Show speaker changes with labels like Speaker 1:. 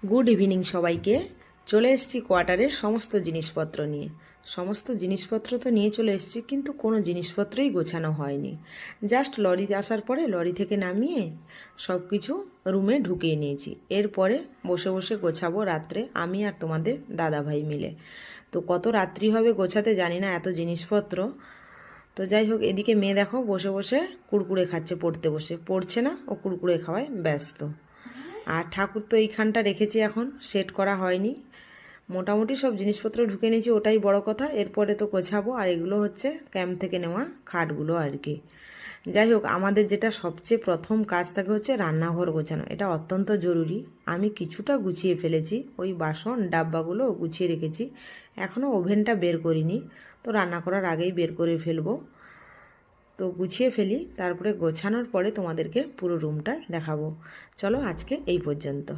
Speaker 1: Good evening সবাইকে। চলে এসেছি কোয়ার্টারের সমস্ত জিনিসপত্র নিয়ে। সমস্ত জিনিসপত্র তো নিয়ে চলে এসেছি, কিন্তু কোনো জিনিসপত্রই গোছানো হয়নি। জাস্ট লরিতে আসার পরে লরি থেকে নামিয়ে সব কিছু রুমে ঢুকিয়ে নিয়েছি। এরপরে বসে বসে গোছাবো রাত্রে, আমি আর তোমাদের দাদাভাই মিলে। তো কত রাত্রি হবে গোছাতে জানি না, এত জিনিসপত্র। তো যাই হোক, এদিকে মেয়ে দেখো বসে বসে কুড়কুড়ে খাচ্ছে, পড়তে বসে পড়ছে না, ও কুড়কুড়ে খাওয়ায় ব্যস্ত। আর ঠাকুর তো এইখানটা রেখেছি, এখন সেট করা হয়নি। মোটামুটি সব জিনিসপত্র ঢুকে নিয়েছি, ওটাই বড় কথা। এরপরে তো গোছাবো। আর এগুলো হচ্ছে ক্যাম্প থেকে নেওয়া খাটগুলো আর কি। যাই হোক, আমাদের যেটা সবচেয়ে প্রথম কাজ থাকে হচ্ছে রান্নাঘর গোছানো। এটা অত্যন্ত জরুরি। আমি কিছুটা গুছিয়ে ফেলেছি, ওই বাসন ডাব্বাগুলো গুছিয়ে রেখেছি। এখনও ওভেনটা বের করিনি, তো রান্না করার আগেই বের করে ফেলবো। তো গুছিয়ে ফেলি, তারপরে গোছানোর পরে তোমাদেরকে পুরো রুমটা দেখাবো। চলো, আজকে এই পর্যন্ত।